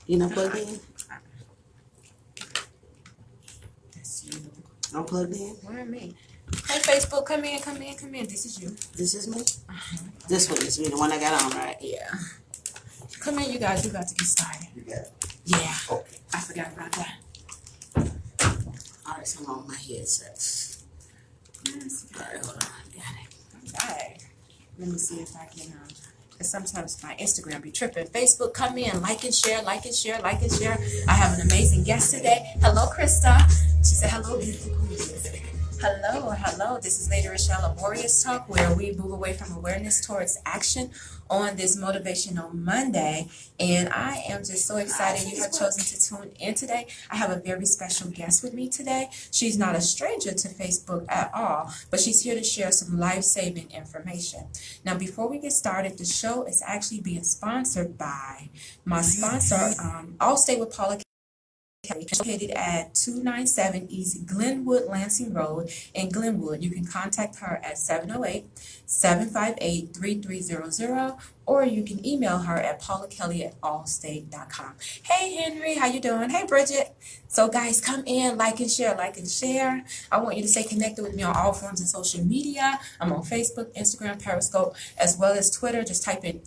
You not plugged in? That's you. I'm plugged in. Where me? Hey, Facebook, come in. This is you. This is me? This one is me, the one I got on, right? Yeah. Come in, you guys. We about to get started. You got it. Yeah. Okay. I forgot about that. All right, so I'm on my headset. Yes. All right, hold on. Got it. All right. Let me see if I can, because sometimes my Instagram be tripping. Facebook, come in, like and share. I have an amazing guest today. Hello, Krista. She said hello, beautiful queens. Hello. This is Lady ReShell of Warriors Talk, where we move away from awareness towards action on this Motivational Monday. And I am just so excited you have chosen to tune in today. I have a very special guest with me today. She's not a stranger to Facebook at all, but she's here to share some life-saving information. Now, before we get started, the show is actually being sponsored by my sponsor, Allstate with PaulaKelly, located at 297 East Glenwood Lansing Road in Glenwood. You can contact her at 708-758-3300, or you can email her at PaulaKelly@allstate.com. Hey, Henry, how you doing? Hey, Bridget. So, guys, come in, like and share. I want you to stay connected with me on all forms of social media. I'm on Facebook, Instagram, Periscope, as well as Twitter. Just type in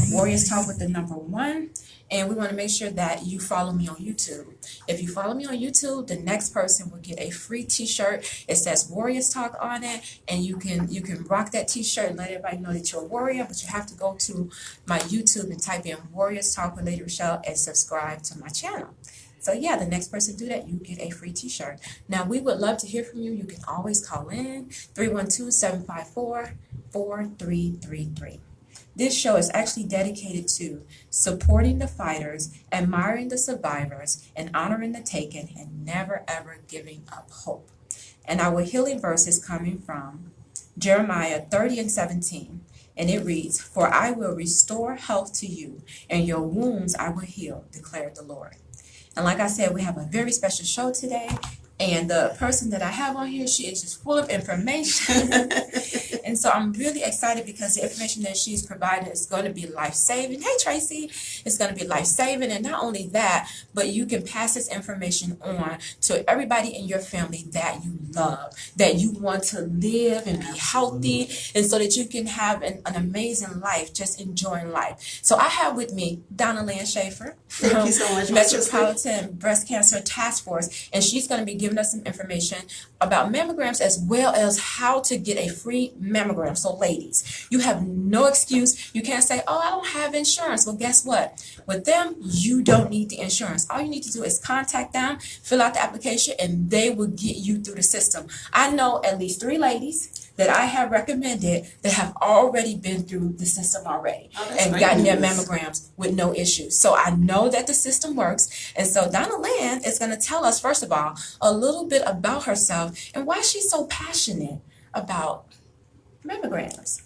@Warriors Talk with the number 1. And we want to make sure that you follow me on YouTube. If you follow me on YouTube, the next person will get a free t-shirt. It says Warriors Talk on it, and you can rock that t-shirt and let everybody know that you're a warrior, but you have to go to my YouTube and type in Warriors Talk with Lady ReShell and subscribe to my channel. So yeah, the next person to do that, you get a free t-shirt. Now, we would love to hear from you. You can always call in 312-754-4333. This show is actually dedicated to supporting the fighters, admiring the survivors, and honoring the taken, and never ever giving up hope. And our healing verse is coming from Jeremiah 30:17, and it reads, "For I will restore health to you, and your wounds I will heal, declared the Lord." And like I said, we have a very special show today. And the person that I have on here, she is just full of information. And so I'm really excited because the information that she's provided is going to be life-saving. Hey, Tracy. It's going to be life-saving. And not only that, but you can pass this information on to everybody in your family that you love, that you want to live and be healthy, and so that you can have an amazing life, just enjoying life. So I have with me Donalynne Schaffer Thank you so much, Metropolitan Breast Cancer Task Force, and she's going to be giving us some information about mammograms as well as how to get a free mammogram. So ladies, you have no excuse. You can't say, oh, I don't have insurance. Well, guess what? With them, you don't need the insurance. All you need to do is contact them, fill out the application, and they will get you through the system. I know at least 3 ladies that I have recommended that have already been through the system already and gotten their mammograms with no issues. So I know that the system works. And so Donalynne is going to tell us, first of all, a little bit about herself and why she's so passionate about mammograms.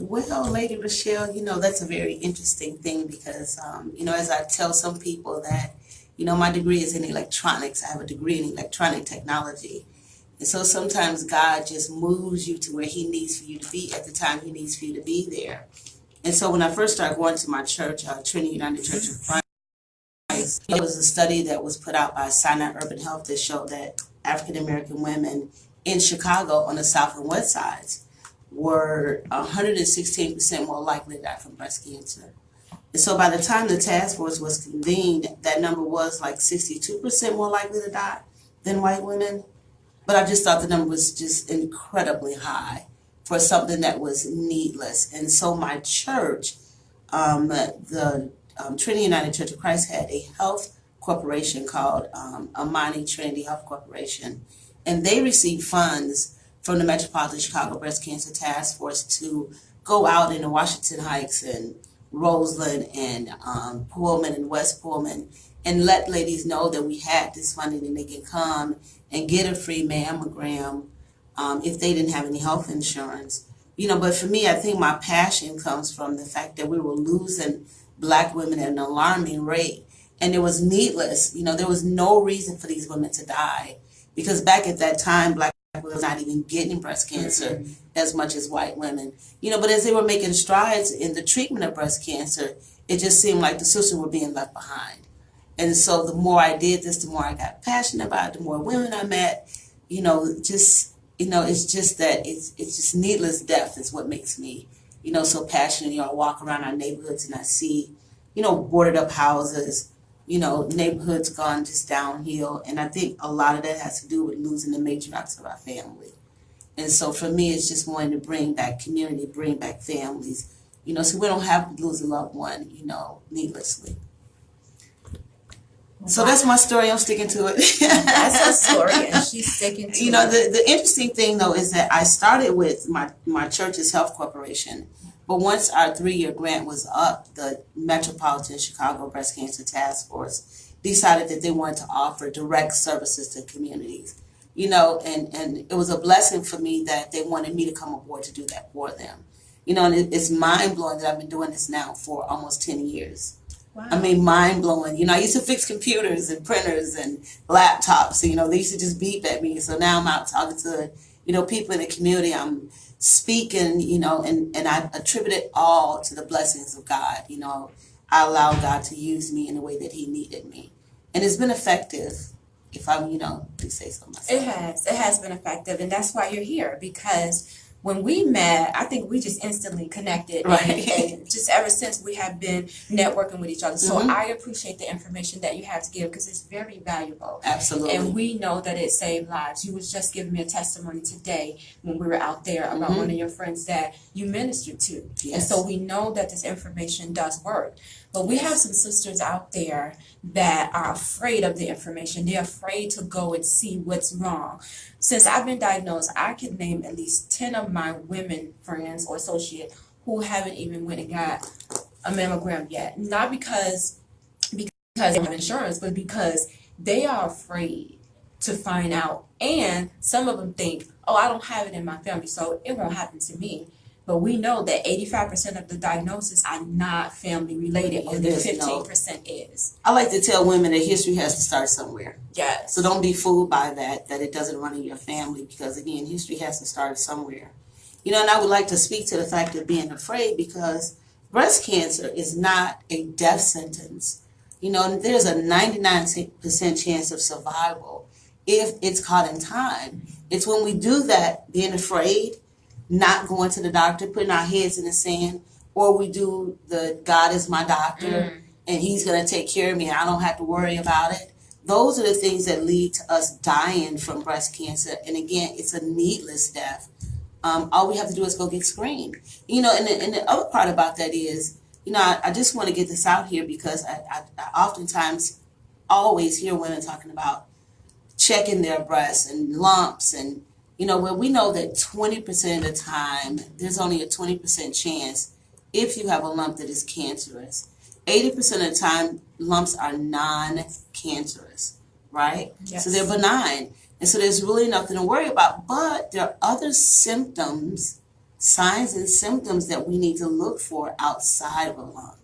Well, Lady ReShell, that's a very interesting thing because, as I tell some people that, my degree is in electronics. I have a degree in electronic technology. And so sometimes God just moves you to where he needs for you to be at the time he needs for you to be there. And so when I first started going to my church, Trinity United Church of Christ, it was a study that was put out by Sinai Urban Health that showed that African American women in Chicago on the south and west sides were 116% more likely to die from breast cancer. And so by the time the task force was convened, that number was like 62% more likely to die than white women. But I just thought the number was just incredibly high for something that was needless. And so my church, the Trinity United Church of Christ, had a health corporation called Amani Trinity Health Corporation. And they received funds from the Metropolitan Chicago Breast Cancer Task Force to go out into Washington Heights and Roseland and Pullman and West Pullman and let ladies know that we had this funding and they can come and get a free mammogram if they didn't have any health insurance. But for me, I think my passion comes from the fact that we were losing Black women at an alarming rate. And it was needless. There was no reason for these women to die. Because back at that time, Black women were not even getting breast cancer as much as white women. But as they were making strides in the treatment of breast cancer, it just seemed like the sisters were being left behind. And so the more I did this, the more I got passionate about it, the more women I met, it's just that it's just needless death is what makes me, so passionate. I walk around our neighborhoods and I see, boarded up houses, neighborhoods gone just downhill. And I think a lot of that has to do with losing the matriarchs of our family. And so for me, it's just wanting to bring back community, bring back families, so we don't have to lose a loved one, needlessly. So that's my story. I'm sticking to it. That's her story, and she's sticking to it. The interesting thing, though, is that I started with my church's health corporation. But once our 3-year grant was up, the Metropolitan Chicago Breast Cancer Task Force decided that they wanted to offer direct services to communities. And it was a blessing for me that they wanted me to come aboard to do that for them. And it's mind-blowing that I've been doing this now for almost 10 years. Wow. I mean, mind-blowing. I used to fix computers and printers and laptops. They used to just beep at me. So now I'm out talking to, people in the community. I'm speaking, and I attribute it all to the blessings of God. I allow God to use me in the way that he needed me. And it's been effective, if I, do say so myself. It has been effective. And that's why you're here, because when we met, I think we just instantly connected. Right. And just ever since we have been networking with each other. So Mm-hmm. I appreciate the information that you have to give, because it's very valuable. Absolutely. And we know that it saved lives. You was just giving me a testimony today when we were out there about Mm-hmm. one of your friends that you ministered to. Yes. And so we know that this information does work. But we have some sisters out there that are afraid of the information. They're afraid to go and see what's wrong. Since I've been diagnosed, I can name at least 10 of my women friends or associates who haven't even went and got a mammogram yet. Not because they have insurance, but because they are afraid to find out. And some of them think, oh, I don't have it in my family, so it won't happen to me. But we know that 85% of the diagnoses are not family related, only 15% is. I like to tell women that history has to start somewhere. Yes. So don't be fooled by that it doesn't run in your family, because again, history has to start somewhere. And I would like to speak to the fact of being afraid, because breast cancer is not a death sentence. There's a 99% chance of survival if it's caught in time. It's when we do that, being afraid, not going to the doctor, putting our heads in the sand, or we do the God is my doctor and he's going to take care of me and I don't have to worry about it. Those are the things that lead to us dying from breast cancer. And again, it's a needless death. All we have to do is go get screened. And the other part about that is, I just want to get this out here, because I oftentimes always hear women talking about checking their breasts and lumps, and where we know that 20% of the time, there's only a 20% chance if you have a lump that is cancerous. 80% of the time, lumps are non-cancerous, right? Yes. So they're benign. And so there's really nothing to worry about. But there are other symptoms, signs and symptoms that we need to look for outside of a lump.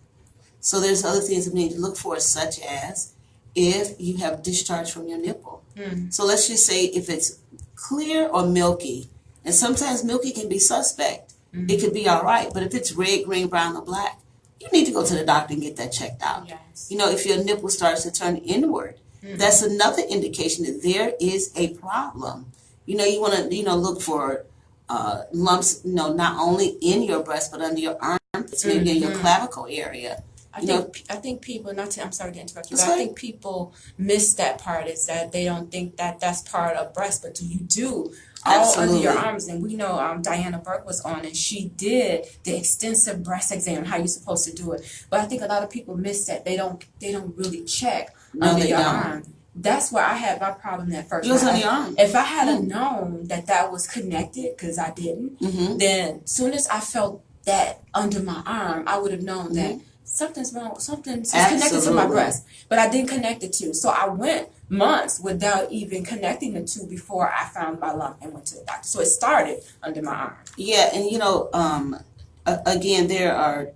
So there's other things that we need to look for, such as if you have discharge from your nipple. So let's just say if it's clear or milky, and sometimes milky can be suspect. It could be all right, but if it's red, green, brown, or black, you need to go to the doctor and get that checked out. Yes. If your nipple starts to turn inward, that's another indication that there is a problem. You want to look for lumps, not only in your breast but under your armpits, maybe in your clavicle area. I think people, I'm sorry to interrupt you, but That's I right. think people miss that part, is that they don't think that that's part of breast, but you do all Absolutely. under your arms. And we know Diana Burke was on, and she did the extensive breast exam, how you're supposed to do it. But I think a lot of people miss that. They don't really check under your arm. That's where I had my problem at first. Yours on your arm. If I had known that was connected, because I didn't, then soon as I felt that under my arm, I would have known that something's wrong, something's connected to my breast, but I didn't connect the two. So I went months without even connecting the two before I found my lump and went to the doctor. So it started under my arm. Yeah, and again, there are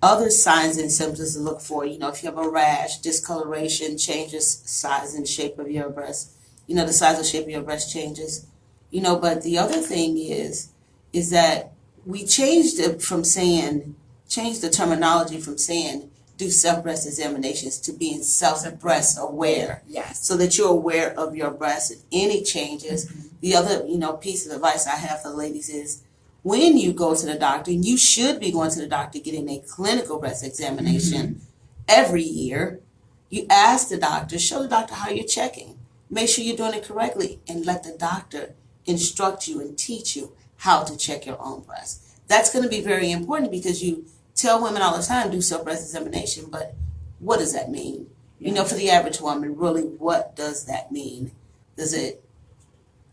other signs and symptoms to look for. If you have a rash, discoloration, changes size and shape of your breast. The size and shape of your breast changes. But the other thing is that we changed the terminology from saying do self-breast examinations to being self-breast aware, Yes. so that you're aware of your breast and any changes. The other, piece of advice I have for the ladies is when you go to the doctor, and you should be going to the doctor getting a clinical breast examination every year, you ask the doctor, show the doctor how you're checking. Make sure you're doing it correctly and let the doctor instruct you and teach you how to check your own breast. That's going to be very important because you tell women all the time, do self-breast examination, but what does that mean? For the average woman, really, what does that mean? Does it,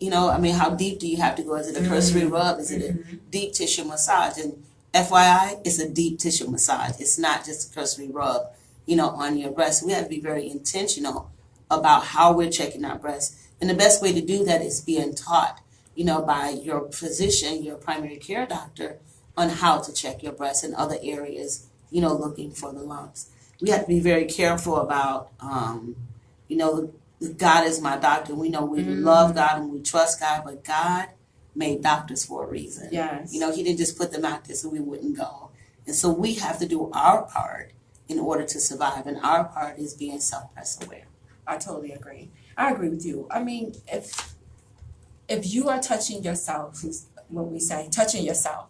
how deep do you have to go? Is it a cursory rub? Is it a deep tissue massage? And FYI, it's a deep tissue massage. It's not just a cursory rub, on your breast. We have to be very intentional about how we're checking our breasts. And the best way to do that is being taught, by your physician, your primary care doctor, on how to check your breasts and other areas, looking for the lumps. We have to be very careful about, God is my doctor. We know we love God and we trust God, but God made doctors for a reason. Yes. He didn't just put them out there so we wouldn't go. And so we have to do our part in order to survive, and our part is being self-breast aware. I totally agree. I agree with you. I mean, if you are touching yourself, what we say, touching yourself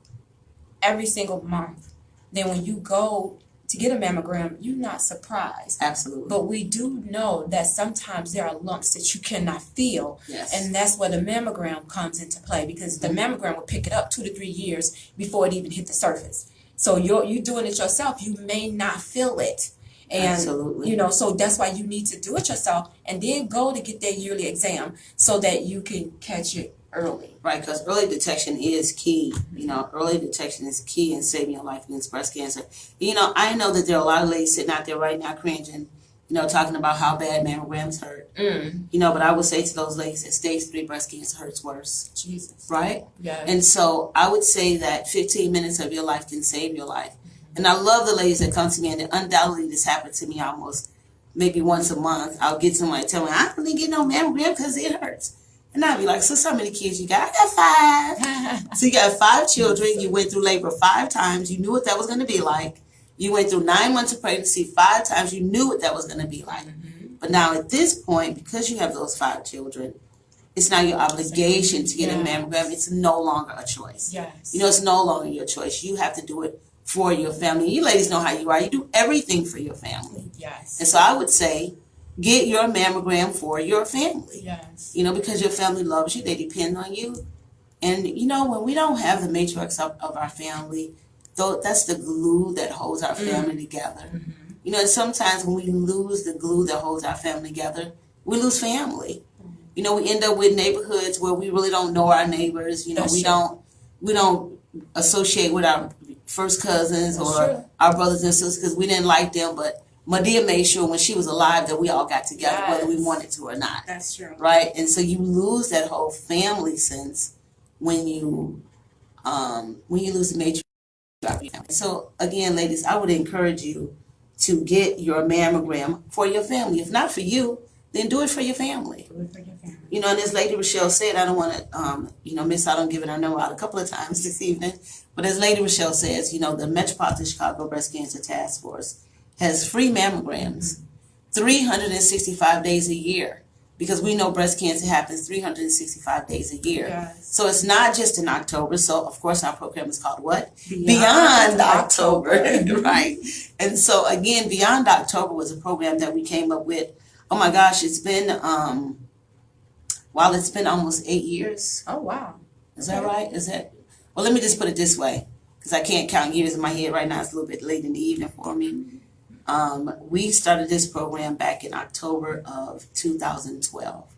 every single month, then when you go to get a mammogram, you're not surprised. Absolutely. But we do know that sometimes there are lumps that you cannot feel. Yes. And that's where the mammogram comes into play, because the mammogram will pick it up 2 to 3 years before it even hit the surface. So you're doing it yourself, you may not feel it. And, absolutely. So that's why you need to do it yourself and then go to get that yearly exam so that you can catch it early. Right, because early detection is key. Early detection is key in saving your life against breast cancer. I know that there are a lot of ladies sitting out there right now cringing, talking about how bad mammograms hurt. But I would say to those ladies that stage 3 breast cancer hurts worse. Jesus. Right? Yeah. And so I would say that 15 minutes of your life can save your life. And I love the ladies that come to me, and undoubtedly this happens to me almost maybe once a month. I'll get somebody tell me, I don't really get no mammogram because it hurts. And I'd be like, so how many kids you got? I got 5. So you got 5 children. You went through labor 5 times. You knew what that was going to be like. You went through 9 months of pregnancy 5 times. You knew what that was going to be like. But now at this point, because you have those 5 children, it's now your obligation to get a mammogram. It's no longer a choice. Yes. It's no longer your choice. You have to do it for your family. You ladies know how you are. You do everything for your family. Yes. And so I would say, get your mammogram for your family. Yes. Because your family loves you. They depend on you. And, when we don't have the matriarchs of our family, though, that's the glue that holds our family together. And sometimes when we lose the glue that holds our family together, we lose family. We end up with neighborhoods where we really don't know our neighbors. We don't associate with our first cousins or our brothers and sisters because we didn't like them, but Madea made sure when she was alive that we all got together, whether we wanted to or not. That's true. Right? And so you lose that whole family sense when you lose the matriarch of your family. So again, ladies, I would encourage you to get your mammogram for your family. If not for you, then do it for your family. Do it for your family. And as Lady ReShell said, I don't want to, miss out on giving her number out a couple of times this evening. But as Lady ReShell says, the Metropolitan Chicago Breast Cancer Task Force has free mammograms 365 days a year, because we know breast cancer happens 365 days a year. Yes. So it's not just in October. So, of course, our program is called what? Beyond October. Right. And so, again, Beyond October was a program that we came up with. Oh, my gosh, it's been almost 8 years. Oh, wow. Is that right? Well, let me just put it this way, because I can't count years in my head right now. It's a little bit late in the evening for me. We started this program back in October of 2012.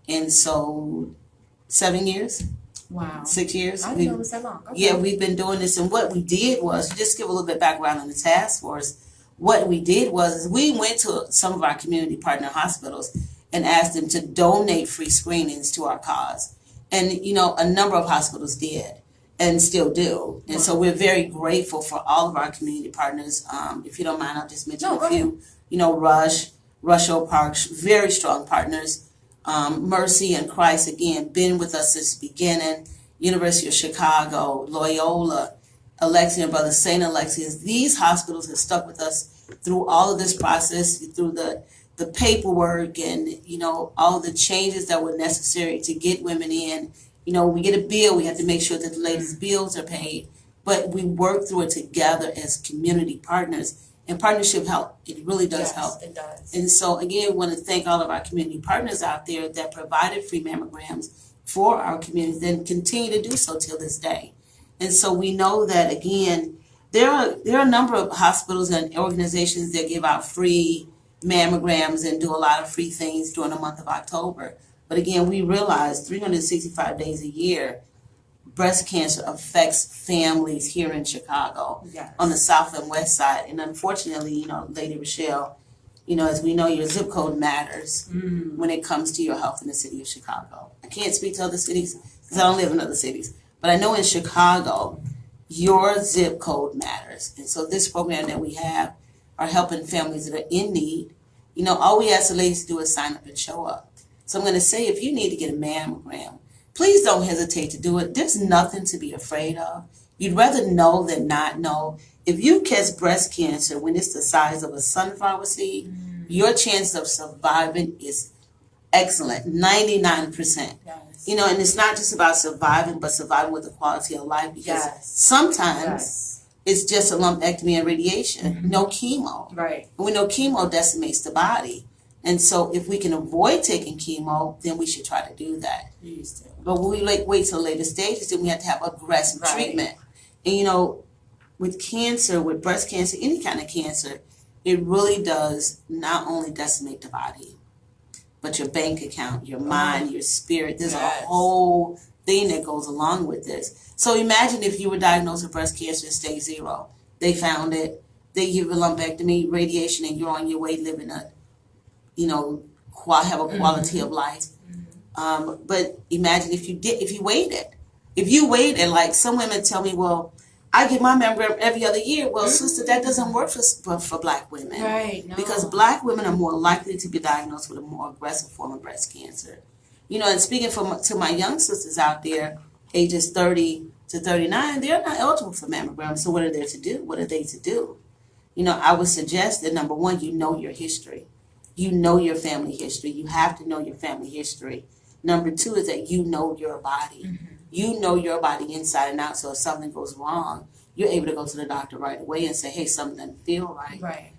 And so 7 years? Wow. 6 years? I didn't know it was that long. Okay. Yeah, we've been doing this. And what we did was, just give a little bit background on the task force. What we did was we went to some of our community partner hospitals and asked them to donate free screenings to our cause. And, a number of hospitals did and still do. And so we're very grateful for all of our community partners. If you don't mind, I'll just mention a few. Rush Oak Park, very strong partners. Mercy and Christ, again, been with us since the beginning. University of Chicago, Loyola, Alexian Brothers, St. Alexius. These hospitals have stuck with us through all of this process, through the paperwork and, all the changes that were necessary to get women in. We get a bill, we have to make sure that the ladies' bills are paid, but we work through it together as community partners. And partnership help, it really does help. It does. And so again, we want to thank all of our community partners out there that provided free mammograms for our community and continue to do so till this day. And so we know that, again, there are a number of hospitals and organizations that give out free mammograms and do a lot of free things during the month of October. But again, we realize 365 days a year, breast cancer affects families here in Chicago, on the south and west side. And unfortunately, Lady ReShell, as we know, your zip code matters when it comes to your health in the city of Chicago. I can't speak to other cities because I don't live in other cities. But I know in Chicago, your zip code matters. And so this program that we have are helping families that are in need. All we ask the ladies to do is sign up and show up. So I'm going to say, if you need to get a mammogram, please don't hesitate to do it. There's nothing to be afraid of. You'd rather know than not know. If you catch breast cancer when it's the size of a sunflower seed, your chance of surviving is excellent, 99%. And it's not just about surviving, but surviving with a quality of life, because sometimes it's just a lumpectomy and radiation, no chemo. Right. And we know chemo decimates the body. And so if we can avoid taking chemo, then we should try to do that. But when we wait till later stages, then we have to have aggressive treatment. And with cancer, with breast cancer, any kind of cancer, it really does not only decimate the body, but your bank account, your mind, your spirit. There's a whole thing that goes along with this. So imagine if you were diagnosed with breast cancer at stage 0. They found it, they give a lumpectomy, radiation, and you're on your way living a have a quality of life. But imagine if you waited, like some women tell me, well, I get my mammogram every other year. Well, sister, that doesn't work for Black women. Right. No. Because Black women are more likely to be diagnosed with a more aggressive form of breast cancer. And speaking to my young sisters out there, ages 30 to 39, they're not eligible for mammograms. So what are they to do? What are they to do? I would suggest that, number one, your history. You know your family history. You have to know your family history. Number 2 is that you know your body. You know your body inside and out. So if something goes wrong, you're able to go to the doctor right away and say, hey, something doesn't feel right. Right.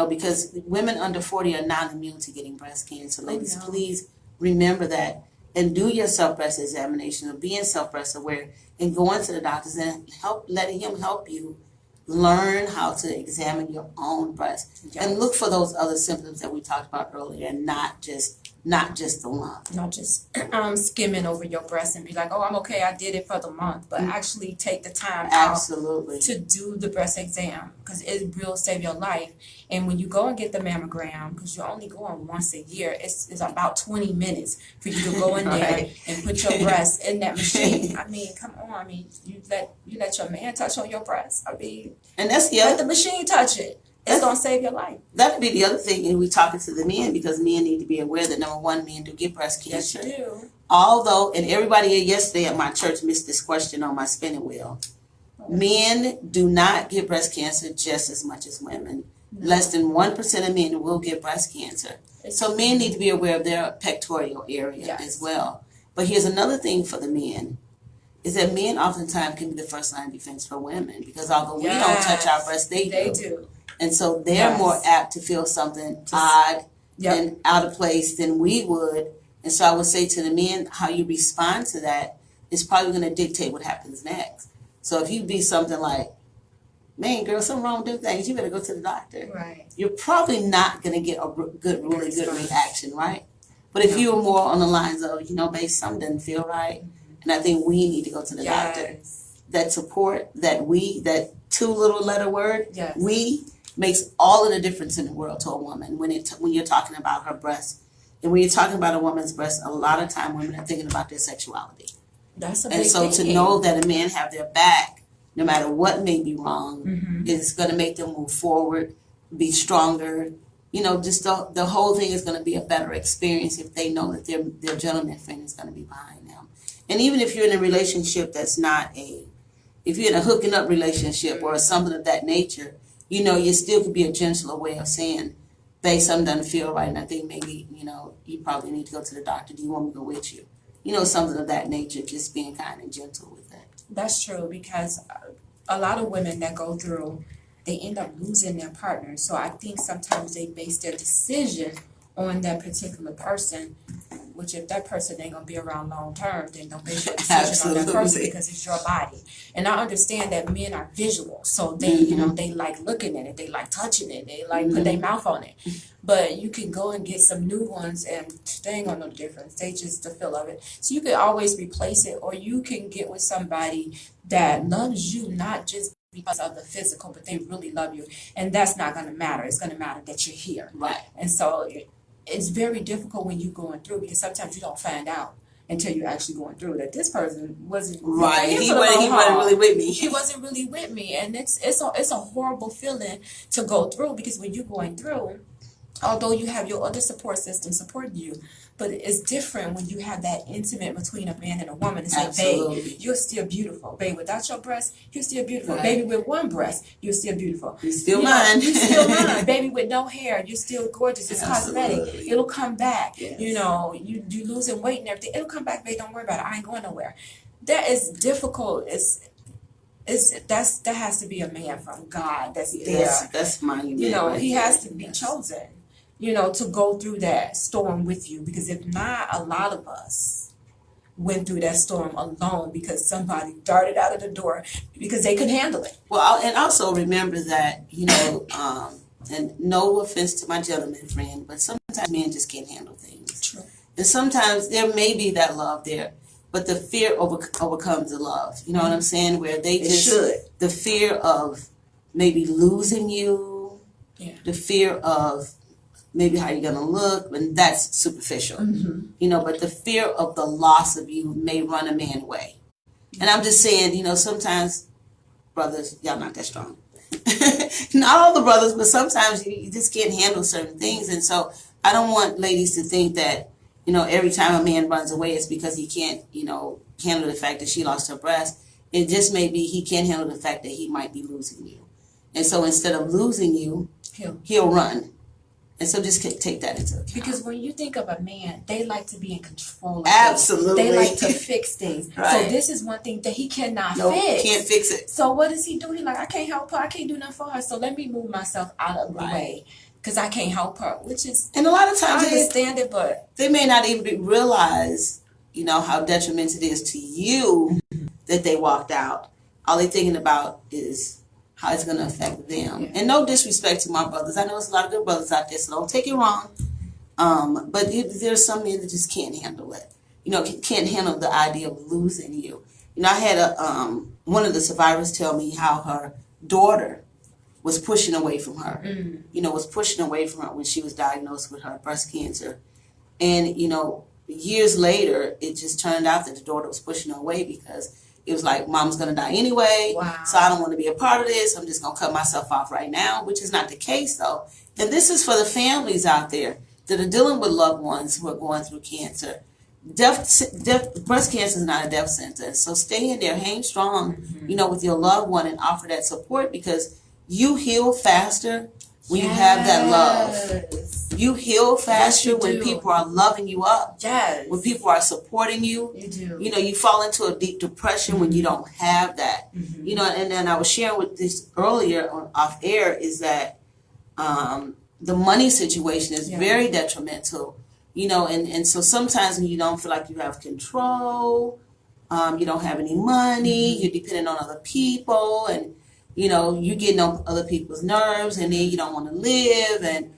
Because women under 40 are not immune to getting breast cancer. Ladies, please remember that and do your self-breast examination, of being self-breast aware and going to the doctors and letting him help you learn how to examine your own breast and look for those other symptoms that we talked about earlier, and not just the lump. Not just skimming over your breast and be like, oh, I'm okay, I did it for the month, but actually take the time out to do the breast exam, because it will save your life. And when you go and get the mammogram, because you're only going once a year, it's about 20 minutes for you to go in there and put your breast in that machine. I mean, come on. I mean, you let your man touch on your breast. I mean, and that's let the machine touch it. It's going to save your life. That would be the other thing, and we're talking to the men, because men need to be aware that, number one, men do get breast cancer. Yes, you do. Although, and everybody yesterday at my church missed this question on my spinning wheel. Men do not get breast cancer just as much as women. No. Less than 1% of men will get breast cancer. So men need to be aware of their pectoral area as well. But here's another thing for the men, is that men oftentimes can be the first line of defense for women, because although we don't touch our breasts, they do. And so they're more apt to feel something odd and out of place than we would. And so I would say to the men, how you respond to that is probably going to dictate what happens next. So if you be something like, man, girl, something wrong with them things, you better go to the doctor. Right. You're probably not going to get a really good reaction, right? But if you're more on the lines of, babe, something doesn't feel right, and I think we need to go to the doctor. That support, that 2 little letter word, we, makes all of the difference in the world to a woman when you're talking about her breast. And when you're talking about a woman's breast, a lot of time women are thinking about their sexuality. That's a big And so thing. to know that a man have their back, no matter what may be wrong, is going to make them move forward, be stronger. Just the whole thing is going to be a better experience if they know that their gentleman friend is going to be behind them. And even if you're in a relationship that's not if you're in a hooking up relationship or something of that nature, you still could be a gentler way of saying, babe, something doesn't feel right, and I think maybe, you probably need to go to the doctor. Do you want me to go with you? Something of that nature, just being kind and gentle with that. That's true, because a lot of women that go through, they end up losing their partner. So I think sometimes they base their decision on that particular person, which if that person ain't gonna be around long term, then don't base your decision on that person, Absolutely. because it's your body. And I understand that men are visual, so they, they like looking at it, they like touching it, they like put their mouth on it. But you can go and get some new ones and they ain't gonna know the difference. They just the feel of it. So you can always replace it, or you can get with somebody that loves you, not just because of the physical, but they really love you. And that's not gonna matter. It's gonna matter that you're here. Right. And so it's very difficult when you're going through, because sometimes you don't find out until you're actually going through that this person wasn't Right. here He for the wasn't long haul. really with me. He wasn't really with me, and it's a horrible feeling to go through, because when you're going through, although you have your other support system supporting you, but it's different when you have that intimate between a man and a woman and say, Absolutely. babe, you're still beautiful. Babe, without your breast, you're still beautiful. Right. Baby, with one breast, you're still beautiful. You're still mine. You're still mine. Baby, with no hair, you're still gorgeous. It's Absolutely. cosmetic. It'll come back. Yes. You losing weight and everything. It'll come back, babe. Don't worry about it. I ain't going nowhere. That is difficult. That has to be a man from God that's there. That's my He has to be chosen, to go through that storm with you, because if not, a lot of us went through that storm alone because somebody darted out of the door because they couldn't handle it. Well, and also remember that, and no offense to my gentleman friend, but sometimes men just can't handle things. True. And sometimes there may be that love there, but the fear overcomes the love. You know what I'm saying? Where they the fear of maybe losing you, the fear of maybe how you're going to look, and that's superficial. But the fear of the loss of you may run a man away. And I'm just saying, sometimes brothers, y'all not that strong. Not all the brothers, but sometimes you just can't handle certain things. And so I don't want ladies to think that, every time a man runs away, it's because he can't, handle the fact that she lost her breast. It just may be he can't handle the fact that he might be losing you. And so instead of losing you, he'll run. And so just take that into account. Because when you think of a man, they like to be in control of Absolutely. things. They like to fix things. Right. So this is one thing that he cannot No, fix. can't fix it. So what does he do? He's like, I can't help her. I can't do nothing for her. So let me move myself out of the way because I can't help her, which is, And a lot of times I understand it, but they may not even realize, how detrimental it is to you that they walked out. All they're thinking about is how it's going to affect them. Yeah. And no disrespect to my brothers. I know there's a lot of good brothers out there, so don't take it wrong. But there's some men that just can't handle it. Can't handle the idea of losing you. I had one of the survivors tell me how her daughter was pushing away from her. Was pushing away from her when she was diagnosed with her breast cancer. And, years later, it just turned out that the daughter was pushing her away because it was like, mom's going to die anyway, so I don't want to be a part of this. I'm just going to cut myself off right now, which is not the case, though. And this is for the families out there that are dealing with loved ones who are going through cancer. Breast cancer is not a death sentence, so stay in there, hang strong, with your loved one and offer that support, because you heal faster when you have that love. You heal faster when people are loving you up. Yes. When people are supporting you. You do. You fall into a deep depression when you don't have that. And then I was sharing with this earlier off air is that the money situation is very detrimental. And so sometimes when you don't feel like you have control, you don't have any money, you're dependent on other people, and you're getting on other people's nerves, and then you don't want to live, and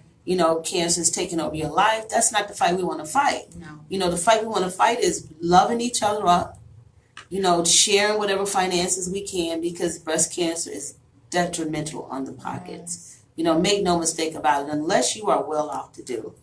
cancer is taking over your life. That's not the fight we want to fight. No. The fight we want to fight is loving each other up, sharing whatever finances we can, because breast cancer is detrimental on the pockets. Make no mistake about it, unless you are well off to do.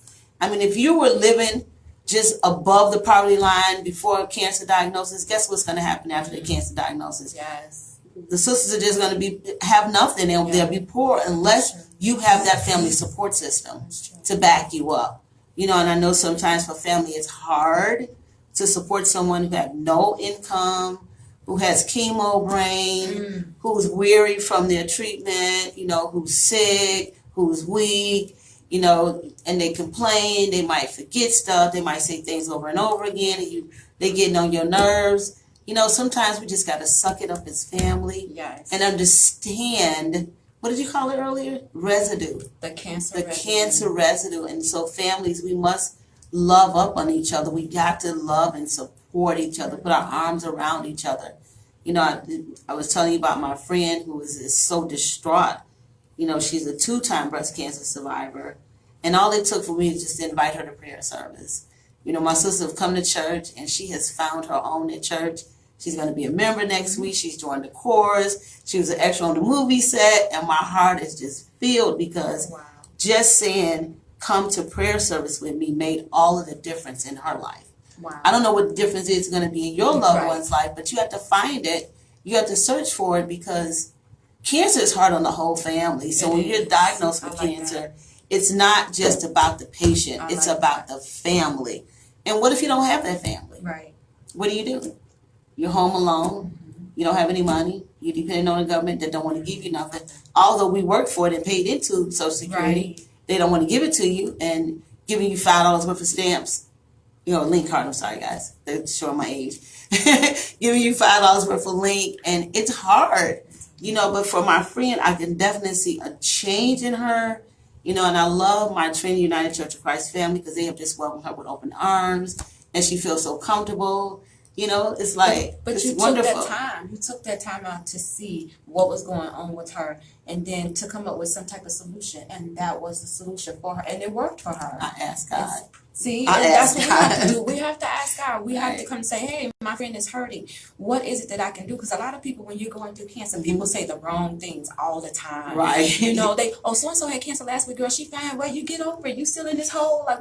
I mean, if you were living just above the poverty line before a cancer diagnosis, guess what's going to happen after the cancer diagnosis? Yes. The sisters are just going to have nothing. They'll be poor unless you have that family support system to back you up. And I know sometimes for family it's hard to support someone who have no income, who has chemo brain, who's weary from their treatment, who's sick, who's weak, and they complain, they might forget stuff, they might say things over and over again, and they getting on your nerves. Sometimes we just got to suck it up as family. Yes. And understand, what did you call it earlier? Residue. The cancer residue. And so families, we must love up on each other. We got to love and support each other, put our arms around each other. I was telling you about my friend who is so distraught. She's a 2-time breast cancer survivor. And all it took for me is just to invite her to prayer service. My sister have come to church, and she has found her own at church. She's going to be a member next week. She's joined the chorus. She was an extra on the movie set, and my heart is just filled because just saying, come to prayer service with me made all of the difference in her life. Wow. I don't know what the difference is going to be in your loved one's life, but you have to find it. You have to search for it because cancer is hard on the whole family. So when you're diagnosed with cancer, it's not just about the patient. It's about the family. And what if you don't have that family? Right. What do? You're home alone. You don't have any money. You're depending on the government that don't want to give you nothing. Although we work for it and paid into Social Security, they don't want to give it to you and giving you $5 worth of stamps. Link card. I'm sorry, guys. They're showing my age. Giving you $5 worth of link, and it's hard. But for my friend, I can definitely see a change in her. And I love my Trinity United Church of Christ family because they have just welcomed her with open arms, and she feels so comfortable. It's like, but it's you wonderful. You took that time out to see what was going on with her, and then to come up with some type of solution, and that was the solution for her, and it worked for her. I asked God. That's what we have to do. We have to ask God. We have to come and say, hey, my friend is hurting. What is it that I can do? Because a lot of people, when you're going through cancer, people say the wrong things all the time. Right. So-and-so had cancer last week, girl, she fine. Well, you get over it. You still in this hole. Like,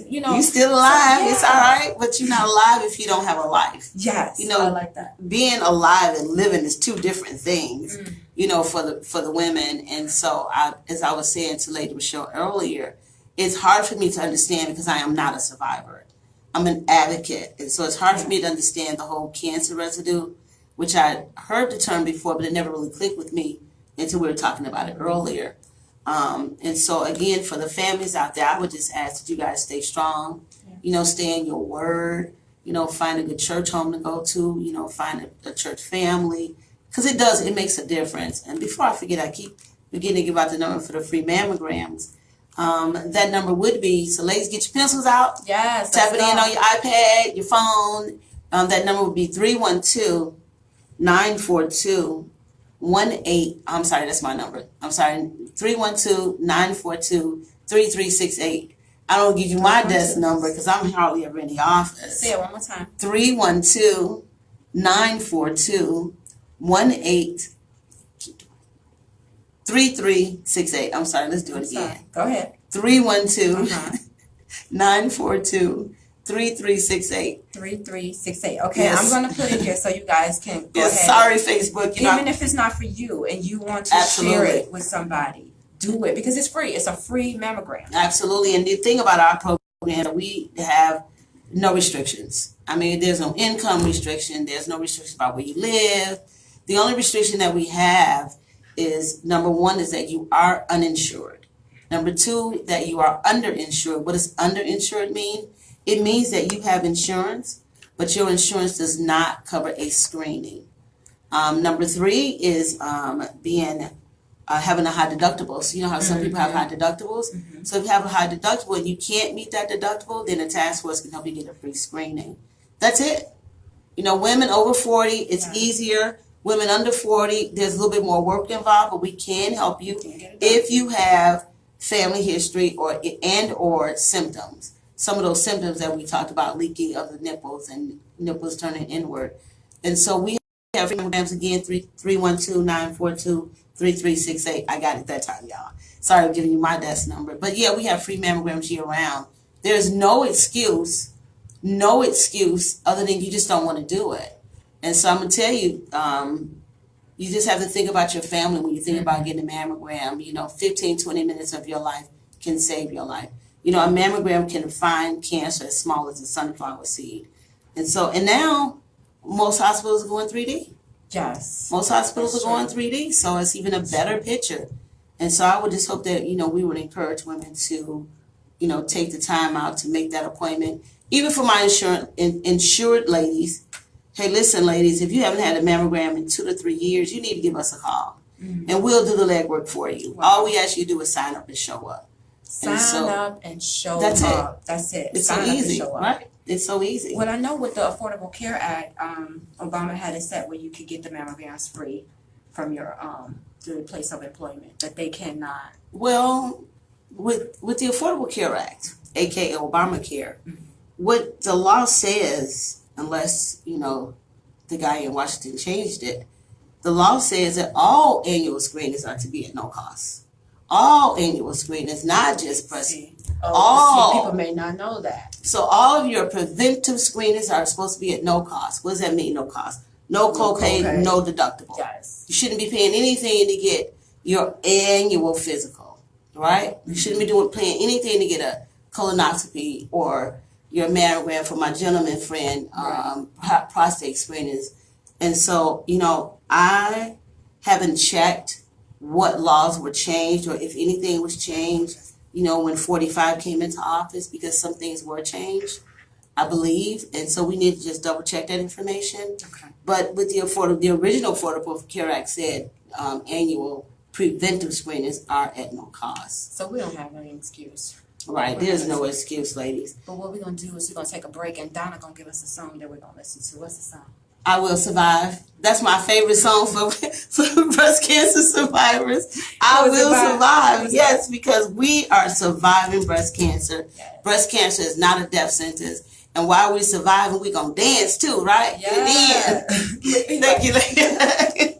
You still alive. It's all right. But you're not alive if you don't have a life. Yes. I like that. Being alive and living is two different things, for the women. And so, as I was saying to Lady ReShell earlier, it's hard for me to understand because I am not a survivor. I'm an advocate. And so it's hard for me to understand the whole cancer residue, which I heard the term before, but it never really clicked with me until we were talking about it earlier. And so, again, for the families out there, I would just ask that you guys stay strong, stay in your word, find a good church home to go to, find a church family, because it makes a difference. And before I forget, I keep forgetting to give out the number for the free mammograms. That number would be, so ladies, get your pencils out. Yes. Tap it in on your iPad, your phone. That number would be 312-942-18. I'm sorry, that's my number. I'm sorry, 312-942-3368. I don't give you my desk number because I'm hardly ever in the office. Say it one more time. 312-942-18. 3368. I'm sorry, let's do it again. Go ahead. 312-942-3368. 3368. Okay, Yes. I'm going to put it here so you guys can go ahead. Sorry, Facebook. Even if it's not for you and you want to share it with somebody, do it because it's free. It's a free mammogram. Absolutely. And the thing about our program, we have no restrictions. I mean, there's no income restriction. There's no restriction about where you live. The only restriction that we have is, number one, is that you are uninsured. Number two, that you are underinsured. What does underinsured mean? It means that you have insurance, but your insurance does not cover a screening. Number three is having a high deductible. So you know how some people have high deductibles? So if you have a high deductible and you can't meet that deductible, then the task force can help you get a free screening. That's it. Women over 40, it's easier. Women under 40, there's a little bit more work involved, but we can help you if you have family history or symptoms. Some of those symptoms that we talked about, leaking of the nipples and nipples turning inward. And so we have free mammograms again, 312-942-3368. I got it that time, y'all. Sorry I'm giving you my desk number. But yeah, we have free mammograms year round. There's no excuse other than you just don't want to do it. And so I'm going to tell you, you just have to think about your family when you think about getting a mammogram. 15, 20 minutes of your life can save your life. A mammogram can find cancer as small as a sunflower seed. And now most hospitals are going 3D. Yes. Most hospitals are going 3D, so it's even a better picture. And so I would just hope that, we would encourage women to, take the time out to make that appointment. Even for my insured ladies, hey, listen, ladies, if you haven't had a mammogram in 2 to 3 years, you need to give us a call. And we'll do the legwork for you. Wow. All we ask you to do is sign up and show up. Sign up and show that's up. It. That's it. It's sign so up easy, and show up. Right? It's so easy. Well, I know with the Affordable Care Act, Obama had it set where you could get the mammograms free from your the place of employment, that they cannot. Well, with the Affordable Care Act, aka Obamacare, what the law says, unless the guy in Washington changed it, the law says that all annual screenings are to be at no cost. All annual screenings, not just breast. People may not know that. So all of your preventive screenings are supposed to be at no cost. What does that mean, no cost? No copay, no deductible. Yes. You shouldn't be paying anything to get your annual physical, right? You shouldn't be paying anything to get a colonoscopy or your mammogram for my gentleman friend, prostate screenings. And so, I haven't checked what laws were changed or if anything was changed, when 45 came into office, because some things were changed, I believe. And so we need to just double check that information. Okay. But with the original Affordable Care Act said annual preventive screenings are at no cost. So we don't have any excuse. Right, there's no excuse, ladies. But what we're going to do is we're going to take a break, and Donna going to give us a song that we're going to listen to. What's the song? I Will Survive. That's my favorite song for breast cancer survivors. I Will Survive. Yes, because we are surviving breast cancer. Yes. Breast cancer is not a death sentence. And while we're surviving, we're going to dance too, right? Yeah. Thank you, lady.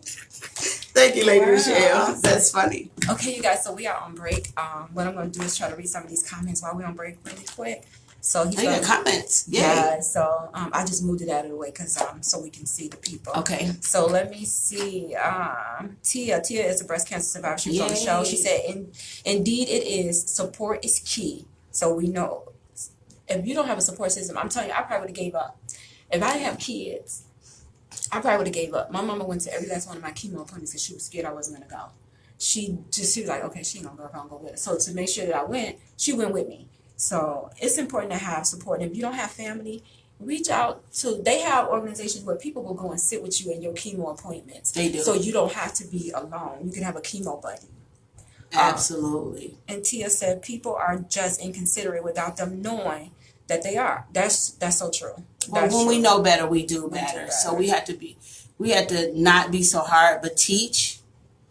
Thank you, Lady ReShell. That's funny. Okay, you guys, so we are on break. What I'm going to do is try to read some of these comments while we're on break really quick. So he's got comments. Yeah, so I just moved it out of the way because so we can see the people. Okay. So let me see. Tia is a breast cancer survivor. She was on the show. She said, indeed it is. Support is key. So we know if you don't have a support system, I'm telling you, I probably would have gave up. If I didn't have kids, I probably would have gave up. My mama went to every last one of my chemo appointments because she was scared I wasn't going to go. She was like, okay, she ain't going to go if I don't go with her. So to make sure that I went, she went with me. So it's important to have support. And if you don't have family, reach out to, they have organizations where people will go and sit with you in your chemo appointments. They do. So you don't have to be alone. You can have a chemo buddy. Absolutely. And Tia said people are just inconsiderate without them knowing that they are. That's so true. Well, when we know better, we do better. So we have to not be so hard, but teach.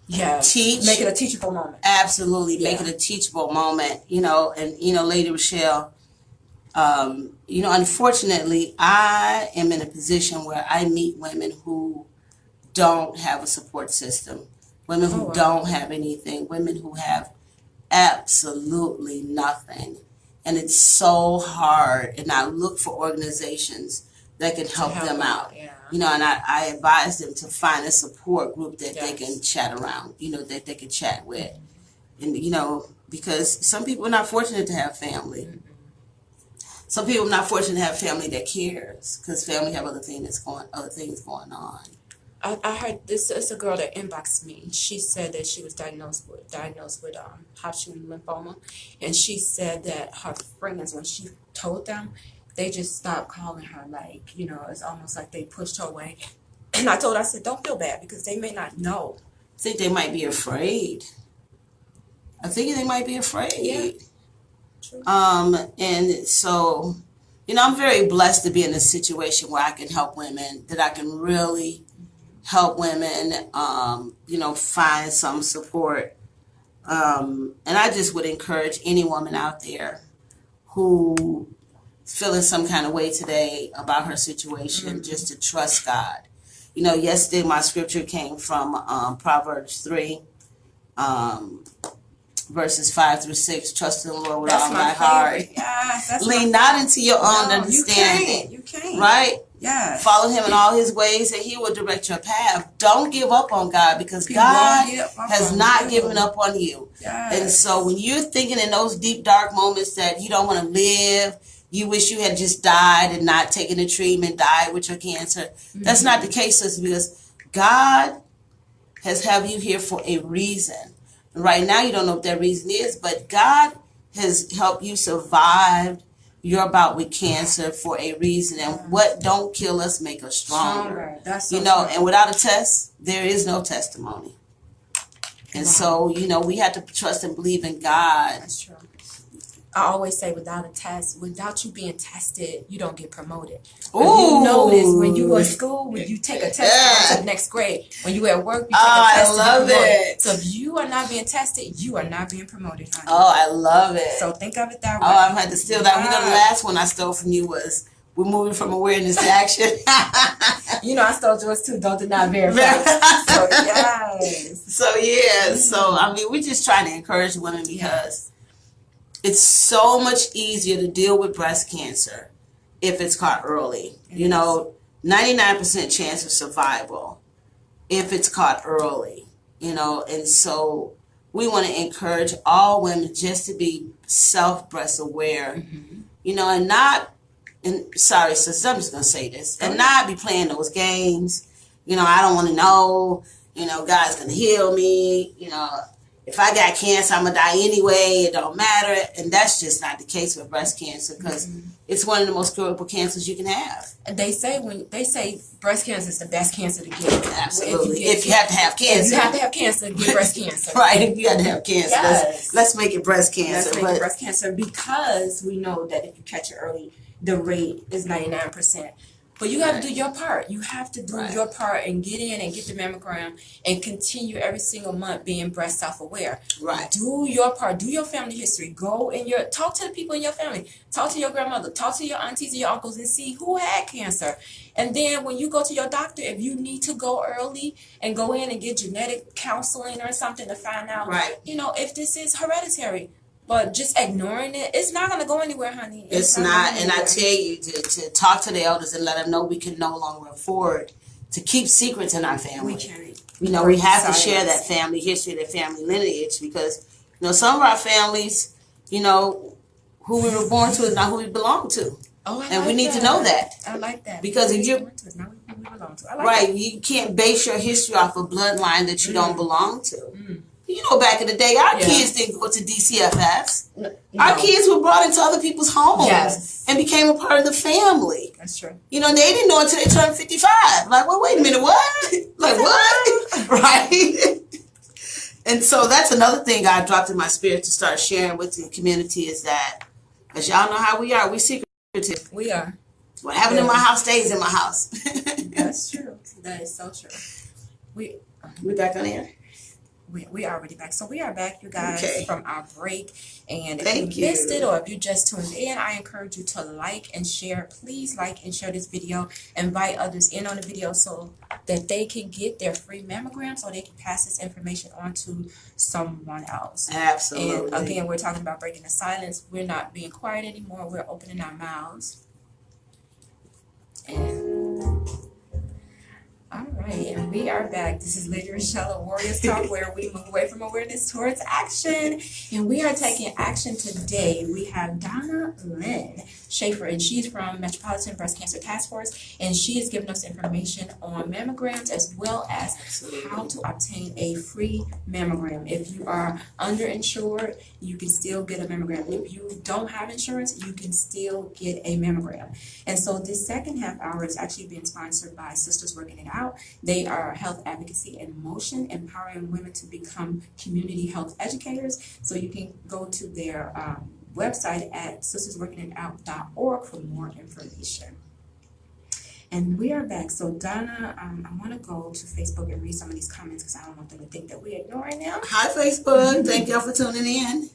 Yeah. Teach. Make it a teachable moment. Absolutely. Yeah. Make it a teachable moment, and, Lady ReShell, unfortunately, I am in a position where I meet women who don't have a support system, women who don't have anything, women who have absolutely nothing. And it's so hard. And I look for organizations that can help them out. Yeah. And I advise them to find a support group that they can chat around, that they can chat with. And, because some people are not fortunate to have family. Some people are not fortunate to have family that cares because family have other things going on. I heard this is a girl that inboxed me. She said that she was diagnosed with Hodgkin lymphoma, and she said that her friends, when she told them, they just stopped calling her. Like, it's almost like they pushed her away. And I told her, I said, don't feel bad because they may not know. I think they might be afraid. Yeah. True. And so, I'm very blessed to be in a situation where I can help women, that I can really help women, find some support. And I just would encourage any woman out there who is feeling some kind of way today about her situation, just to trust God. Yesterday my scripture came from Proverbs 3, verses 5-6. Trust in the Lord with all thy heart. Yes, lean not into your own understanding. You can't. Right? Yes. Follow him in all his ways and he will direct your path. Don't give up on God because God has not given up on you. Yes. And so when you're thinking in those deep, dark moments that you don't want to live, you wish you had just died and not taken the treatment, died with your cancer. That's not the case, sister, because God has have you here for a reason. Right now, you don't know what that reason is, but God has helped you survive your bout with cancer for a reason. And what don't kill us make us stronger. That's so you know, true. and without a test, there is no testimony. And so, you know, we have to trust and believe in God. That's true. I always say without a test, without you being tested, you don't get promoted. If you notice when you go to school, when you take a test to the next grade, when you at work, you take a test to get promoted. It. So if you are not being tested, you are not being promoted, honey. Oh, I love it. So think of it that way. Oh, I've had to steal that. You know, the last one I stole from you was we're moving from awareness to action. You know, I stole yours too. Don't deny, verify. So yes. So yeah. So I mean, we're just trying to encourage women because it's so much easier to deal with breast cancer if it's caught early. You know, 99% chance of survival if it's caught early. You know, and so we want to encourage all women just to be self-breast aware. You know, and not. And sorry, sisters, I'm just gonna say this, and not be playing those games. You know, I don't want to know. You know, God's gonna heal me. You know, if I got cancer, I'm gonna die anyway. It don't matter, and that's just not the case with breast cancer because it's one of the most curable cancers you can have. And they say breast cancer is the best cancer to get. Absolutely, if you have to have cancer, if you have to have cancer, get breast cancer. Right, if you have to have cancer, Yes. let's make it breast cancer. Let's make it breast cancer because we know that if you catch it early, the rate is 99%. But you have to do your part. You have to do your part and get in and get the mammogram and continue every single month being breast self-aware. Right. Do your part. Do your family history. Go in your talk to the people in your family. Talk to your grandmother. Talk to your aunties and your uncles and see who had cancer. And then when you go to your doctor, if you need to go early and go in and get genetic counseling or something to find out, you know, if this is hereditary. But just ignoring it, it's not going to go anywhere, honey. It's not. And I tell you, to talk to the elders and let them know we can no longer afford to keep secrets in our family. We can't. You know, we have to share that family history, that family lineage, because, you know, some of our families, you know, who we were born to is not who we belong to. Oh, and we need to know that. I like that. Because if you're you can't base your history off a bloodline that you don't belong to. You know, back in the day, our kids didn't go to DCFS. No. Our kids were brought into other people's homes and became a part of the family. That's true. You know, they didn't know until they turned 55. Like, well, wait a minute, what? Like, what? Right? And so that's another thing God dropped in my spirit to start sharing with the community is that, as y'all know how we are, we secretive. We are. What happened in my house stays in my house. That's true. That is so true. We back on air? We are already back. So we are back, you guys, from our break. And if you missed it or if you just tuned in, I encourage you to like and share. Please like and share this video. Invite others in on the video so that they can get their free mammogram so they can pass this information on to someone else. Absolutely. And again, we're talking about breaking the silence. We're not being quiet anymore. We're opening our mouths. And all right, and we are back. This is Lady ReShell of Warriors Talk, where we move away from awareness towards action. And we are taking action today. We have Donalynne Schaffer, and she's from Metropolitan Breast Cancer Task Force, and she is giving us information on mammograms as well as how to obtain a free mammogram. If you are underinsured, you can still get a mammogram. If you don't have insurance, you can still get a mammogram. And so this second half hour is actually being sponsored by Sisters Working It Out. They are health advocacy in motion, empowering women to become community health educators. So you can go to their website at sistersworkingitout.org for more information. And we are back. So Donna, I want to go to Facebook and read some of these comments because I don't want them to think that we're ignoring them. Hi, Facebook. Thank y'all for tuning in.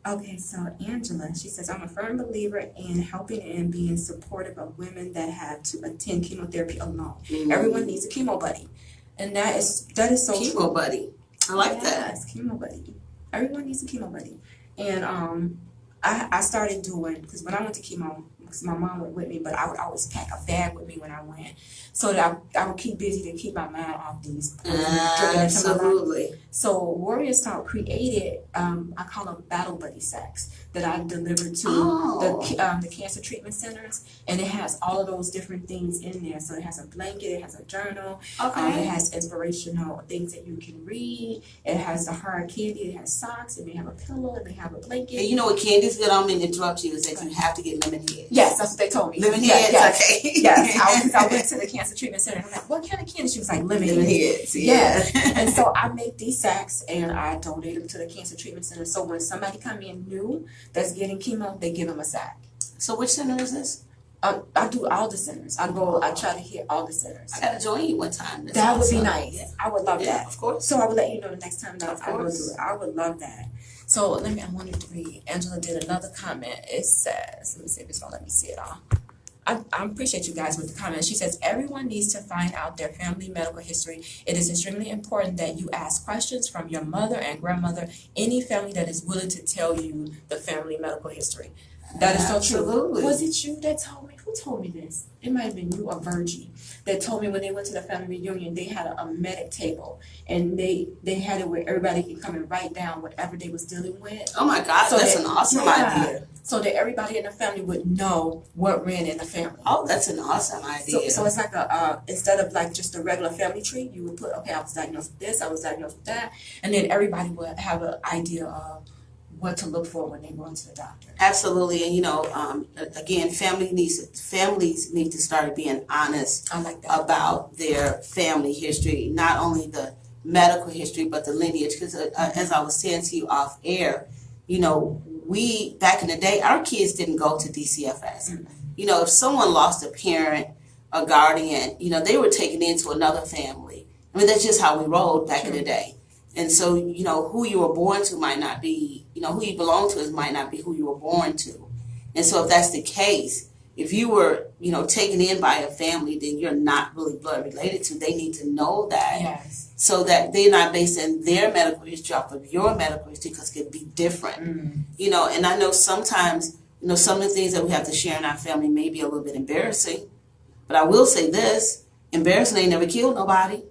Okay, so Angela, she says, I'm a firm believer in helping and being supportive of women that have to attend chemotherapy alone. Everyone needs a chemo buddy. And that is so chemo true. Buddy. I like that. Yes, chemo buddy. Everyone needs a chemo buddy. And I started doing, because when I went to chemo, because my mom went with me, but I would always pack a bag with me when I went, so that I would keep busy to keep my mind off these Absolutely. So Warrior Scout created, I call them battle buddy sacks that I delivered to the cancer treatment centers, and it has all of those different things in there. So it has a blanket, it has a journal, it has inspirational things that you can read, it has the hard candy, it has socks, it may have a pillow, it may have a blanket. And you know what candy's good on me to interrupt you is that you have to get lemon heads. Yes, that's what they told me. Lemon heads, yes. okay. Yes, I went to the cancer treatment center and I'm like, what kind of candy? She was like, lemon heads. Yeah. And so I make these sacks and I donate them to the cancer treatment center. So when somebody come in new that's getting chemo, they give them a sack. So which center is this? I do all the centers. I try to hit all the centers. I gotta join you one time. That would be nice. Yeah. I would love that. Of course. So I would let you know the next time that I go through it. I would love that. So I wanted to read. Angela did another comment. It says, let me see if it's gonna let me see it all. I appreciate you guys with the comments. She says, everyone needs to find out their family medical history. It is extremely important that you ask questions from your mother and grandmother, any family that is willing to tell you the family medical history. That is so true. Was it you that told me? Who told me this? It might have been you or Virgie that told me when they went to the family reunion, they had a medic table and they had it where everybody can come and write down whatever they was dealing with. Oh my God, so that's an awesome idea. So that everybody in the family would know what ran in the family. Oh, that's an awesome idea. So it's like instead of like just a regular family tree, you would put, okay, I was diagnosed with this, I was diagnosed with that, and then everybody would have an idea of what to look for when they go into the doctor. Absolutely, and again, families need to start being honest about their family history, not only the medical history but the lineage. Because as I was saying to you off air, we back in the day, our kids didn't go to DCFS. Mm-hmm. If someone lost a parent, a guardian, they were taken into another family. I mean, that's just how we rolled back in the day. And so, who you were born to might not be, who you belong to might not be who you were born to. And so if that's the case, if you were, taken in by a family, then you're not really blood related to. They need to know that. Yes. So that they're not basing their medical history off of your medical history, because it could be different. And I know sometimes, some of the things that we have to share in our family may be a little bit embarrassing. But I will say this, embarrassing ain't never killed nobody.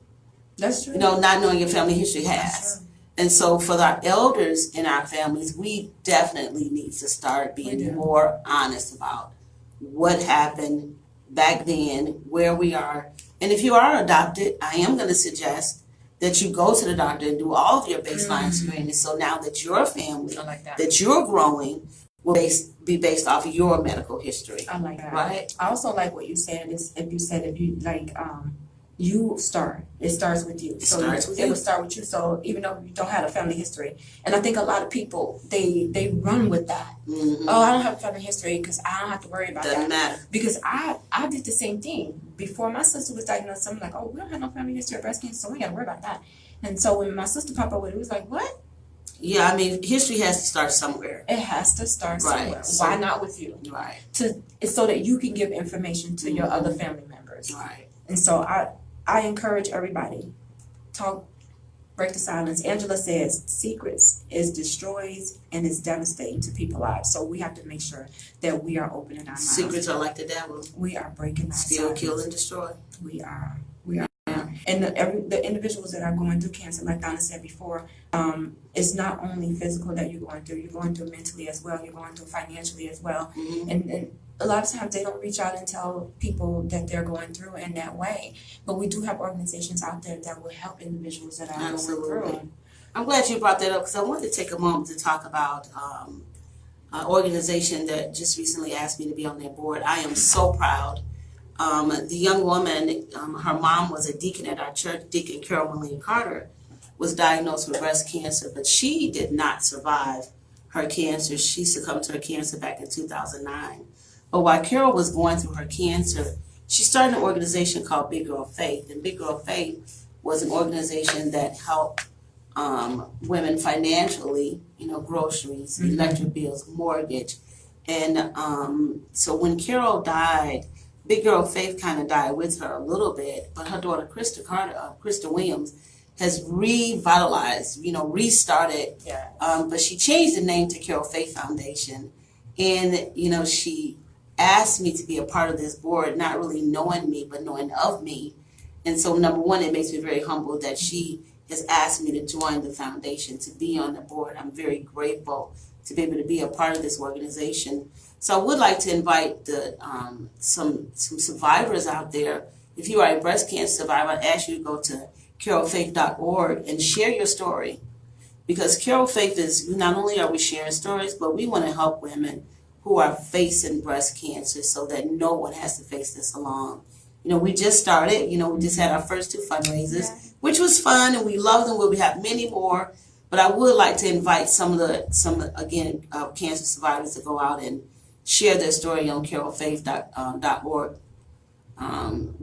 That's true. Not knowing your family history has. And so for our elders in our families, we definitely need to start being more honest about what happened back then, where we are. And if you are adopted, I am going to suggest that you go to the doctor and do all of your baseline screening. So now that your family, that you're growing, will be based off of your medical history. I like that. Right? I also like what you said, if you like, you start. It starts with you. It will start with you. So even though you don't have a family history, and I think a lot of people they run with that. Mm-hmm. Oh, I don't have a family history because I don't have to worry about that. Doesn't matter. Because I did the same thing before my sister was diagnosed. I'm like, oh, we don't have no family history of breast cancer, so we got to worry about that. And so when my sister popped up with it, was like, what? Yeah, I mean, history has to start somewhere. It has to start somewhere. So, why not with you? Right. So that you can give information to your other family members. Right. And so I encourage everybody, break the silence. Angela says, secrets destroys and is devastating to people's lives. So we have to make sure that we are opening our mouths. Secrets are like the devil. We are breaking our Steal, silence. kill, and destroy. We are. And the individuals that are going through cancer, like Donna said before, it's not only physical that you're going through mentally as well, you're going through financially as well. Mm-hmm. And a lot of times they don't reach out and tell people that they're going through in that way. But we do have organizations out there that will help individuals that are going through. I'm glad you brought that up, because I wanted to take a moment to talk about an organization that just recently asked me to be on their board. I am so proud. The young woman, her mom was a deacon at our church, Deacon Carol Carter, was diagnosed with breast cancer, but she did not survive her cancer. She succumbed to her cancer back in 2009. But while Carol was going through her cancer, she started an organization called Big Girl Faith. And Big Girl Faith was an organization that helped women financially, groceries, electric bills, mortgage. And so when Carol died, Big Girl Faith kind of died with her a little bit, but her daughter, Krista Williams, has revitalized, restarted. Yeah. But she changed the name to Carol Faith Foundation. And, she asked me to be a part of this board, not really knowing me, but knowing of me. And so, number one, it makes me very humble that she has asked me to join the foundation, to be on the board. I'm very grateful to be able to be a part of this organization. So I would like to invite some survivors out there. If you are a breast cancer survivor, I'd ask you to go to carolfaith.org and share your story. Because Carol Faith is, not only are we sharing stories, but we want to help women who are facing breast cancer so that no one has to face this alone. We just started, we just had our first 2 fundraisers, which was fun, and we love them. We'll have many more. But I would like to invite some cancer survivors to go out and share their story on carolfaith.org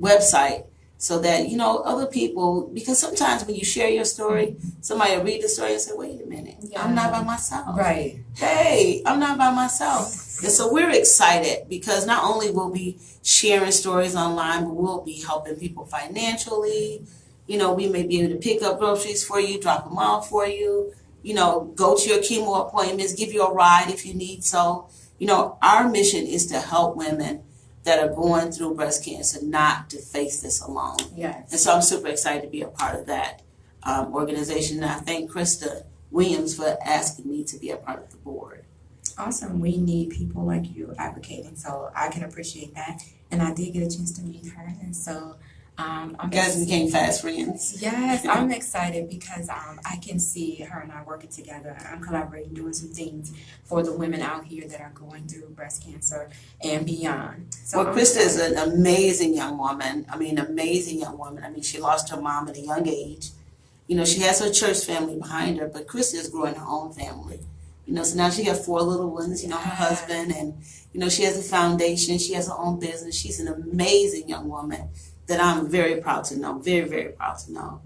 website, so that, other people, because sometimes when you share your story, somebody will read the story and say, wait a minute, I'm not by myself. Right. Hey, I'm not by myself. And so we're excited because not only will we be sharing stories online, but we'll be helping people financially. We may be able to pick up groceries for you, drop them off for you, go to your chemo appointments, give you a ride if you need so. Our mission is to help women that are going through breast cancer not to face this alone. Yes. And so I'm super excited to be a part of that organization. And I thank Krista Williams for asking me to be a part of the board. Awesome. We need people like you advocating, so I can appreciate that. And I did get a chance to meet her, and so you guys became fast friends. Yes, I'm excited because I can see her and I working together. I'm collaborating, doing some things for the women out here that are going through breast cancer and beyond. So Krista is an amazing young woman. She lost her mom at a young age. She has her church family behind her, but Krista is growing her own family. So now she has 4 little ones, her husband, and, she has a foundation. She has her own business. She's an amazing young woman that I'm very proud to know, very, very proud to know.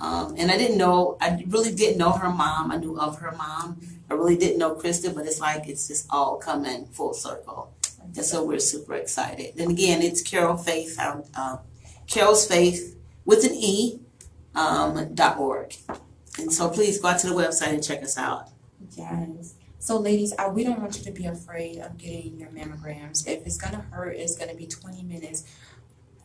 And I really didn't know her mom. I knew of her mom. I really didn't know Krista, but it's just all coming full circle. And so we're super excited. And again, it's Carol Faith, Carol's Faith with an E, .org. And so please go out to the website and check us out. Yes. So ladies, we don't want you to be afraid of getting your mammograms. If it's going to hurt, it's going to be 20 minutes.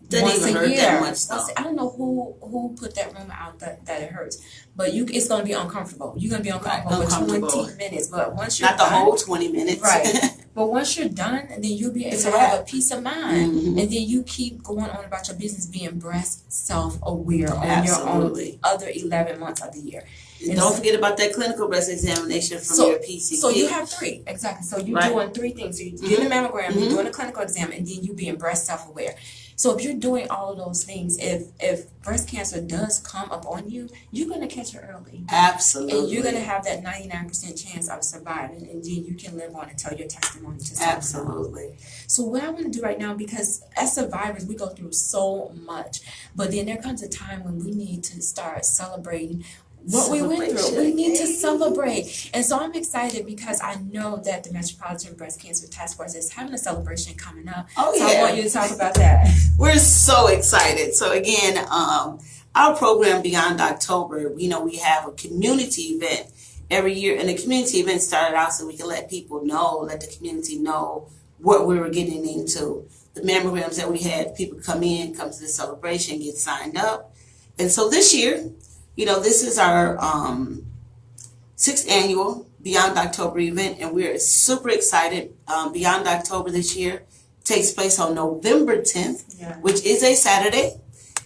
Doesn't even hurt that much, though. I don't know who put that rumor out that it hurts, but it's going to be uncomfortable. You're going to be uncomfortable for 20 minutes, but once you're not the whole 20 minutes, right? But once you're done, then you'll be able to have a peace of mind, and then you keep going on about your business, being breast self-aware on your own other 11 months of the year. And don't forget about that clinical breast examination from your PCP. So you have 3, exactly. So you're doing 3 things. So you're doing a mammogram, you're doing a clinical exam, and then you being breast self-aware. So if you're doing all of those things, if breast cancer does come up on you, you're going to catch it early. Absolutely. And you're going to have that 99% chance of surviving, and then you can live on and tell your testimony to someone. Absolutely. So what I want to do right now, because as survivors, we go through so much, but then there comes a time when we need to start celebrating what we went through. We need to celebrate. And so I'm excited because I know that the Metropolitan Breast Cancer Task Force is having a celebration coming up. So I want you to talk about that. We're so excited. So again, our program Beyond October, we have a community event every year. And the community event started out so we can let the community know what we were getting into. The mammograms that we had, people come to the celebration, get signed up. And so this year, this is our 6th annual Beyond October event, and we're super excited. Beyond October this year takes place on November 10th, which is a Saturday,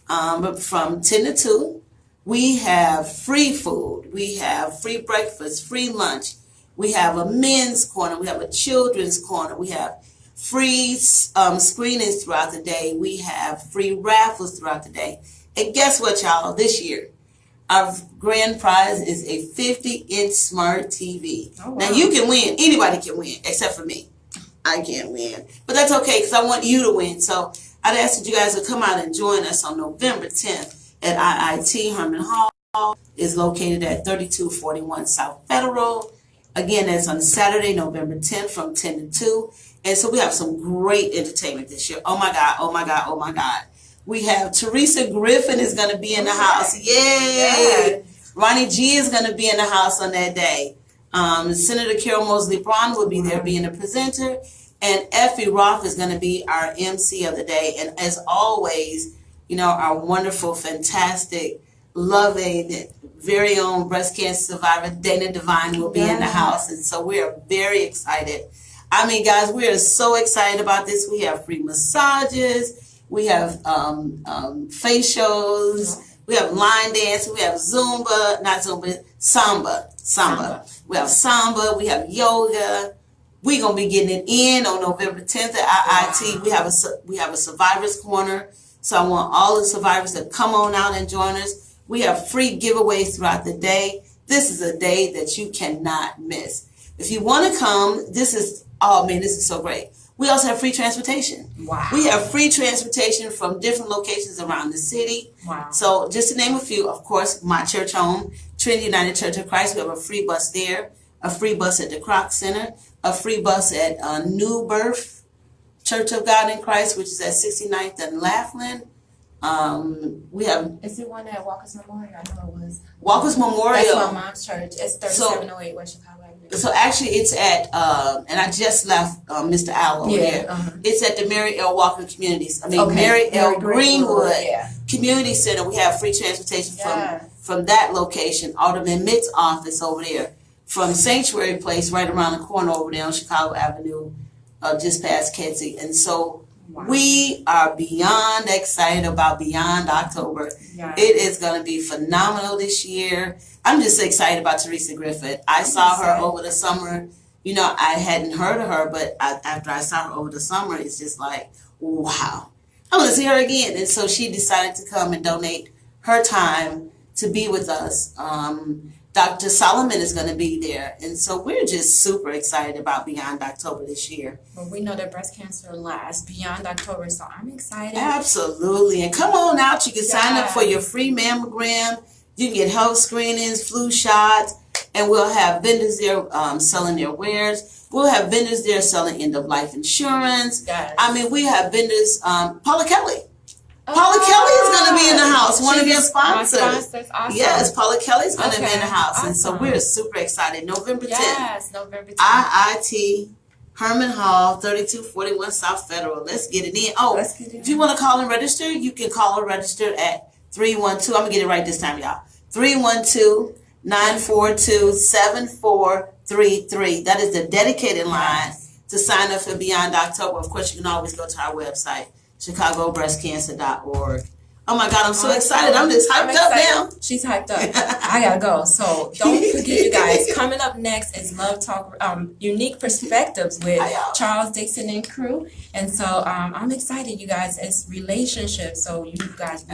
from 10 to 2. We have free food. We have free breakfast, free lunch. We have a men's corner. We have a children's corner. We have free screenings throughout the day. We have free raffles throughout the day. And guess what, y'all? This year, our grand prize is a 50-inch smart TV. Oh, wow. Now, you can win. Anybody can win, except for me. I can't win. But that's okay, because I want you to win. So I'd ask that you guys to come out and join us on November 10th at IIT Herman Hall. It's located at 3241 South Federal. Again, that's on Saturday, November 10th from 10 to 2. And so we have some great entertainment this year. Oh, my God. Oh, my God. Oh, my God. We have Teresa Griffin is going to be in the house. Yay! Yeah. Ronnie G is going to be in the house on that day. Senator Carol Mosley Braun will be there being a presenter. And Effie Roth is going to be our MC of the day. And as always, you know, our wonderful, fantastic, loving, very own breast cancer survivor, Dana Devine, will be in the house. And so we are very excited. I mean, guys, we are so excited about this. We have free massages. We have facials. We have line dancing. We have Zumba, not Zumba, Samba. We have Samba. We have yoga. We're going to be getting it in on November 10th at IIT. We have a survivors corner. So I want all the survivors to come on out and join us. We have free giveaways throughout the day. This is a day that you cannot miss. If you want to come, this is so great. We also have free transportation. Wow. We have free transportation from different locations around the city. Wow. So just to name a few, of course, my church home, Trinity United Church of Christ, we have a free bus there, a free bus at the Kroc Center, a free bus at New Birth Church of God in Christ, which is at 69th and Laughlin. We have. Is it one at Walker's Memorial? I know it was. Walker's Memorial. That's my mom's church. It's 3708 West Chicago. So actually, it's at, and I just left Mr. Al over there. It's at the Mary L. Walker Communities. Mary L. Greenwood Community Center. We have free transportation from that location. Alderman Mitt's office over there. From Sanctuary Place, right around the corner over there on Chicago Avenue, just past Kedzie. And so we are beyond excited about Beyond October. It is going to be phenomenal this year. I'm just excited about Teresa Griffith. I saw her over the summer. You know, I hadn't heard of her, but after I saw her over the summer, it's just like, wow. I want to see her again. And so she decided to come and donate her time to be with us. Dr. Solomon is going to be there. And so we're just super excited about Beyond October this year. Well, we know that breast cancer lasts beyond October, so I'm excited. Absolutely. And come on out. You can sign up for your free mammogram. You can get health screenings, flu shots, and we'll have vendors there selling their wares. We'll have vendors there selling end-of-life insurance. I mean, we have vendors, PaulaKelly. PaulaKelly is going to be in the house, one of your sponsors. Awesome. Yes, PaulaKelly is going to be in the house. Awesome. And so we're super excited. November 10th. Yes, November 10th. IIT, Herman Hall, 3241 South Federal. Let's get it in. Oh, if you want to call and register, you can call or register at 312. I'm going to get it right this time, y'all. 312-942-7433. That is the dedicated line to sign up for Beyond October. Of course, you can always go to our website, chicagobreastcancer.org. Oh my God, I'm so excited. I'm just hyped up now. She's hyped up. I gotta go. So don't forget, you guys, coming up next is Love Talk, Unique Perspectives with Charles Dixon and crew. And so I'm excited, you guys. It's relationships. So you guys,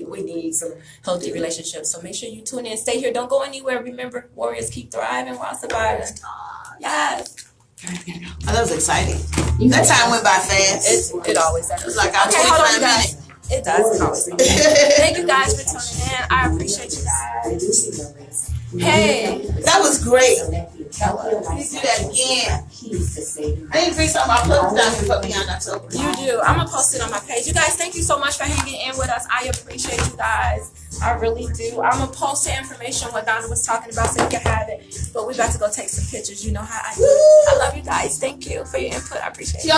we need some healthy relationships. So make sure you tune in. Stay here. Don't go anywhere. Remember, warriors keep thriving while surviving. Yes. Oh, that was exciting. That time went by fast. It always does. It was like our 25 minutes. It does. Thank you guys for tuning in. I appreciate you guys. Hey. That was great. Let's do that again. I need to bring some of my plugs down here for Beyond October. You do. I'm going to post it on my page. You guys, thank you so much for hanging in with us. I appreciate you guys. I really do. I'm going to post the information what Donna was talking about so you can have it. But we about to go take some pictures. You know how I do. I love you guys. Thank you for your input. I appreciate it.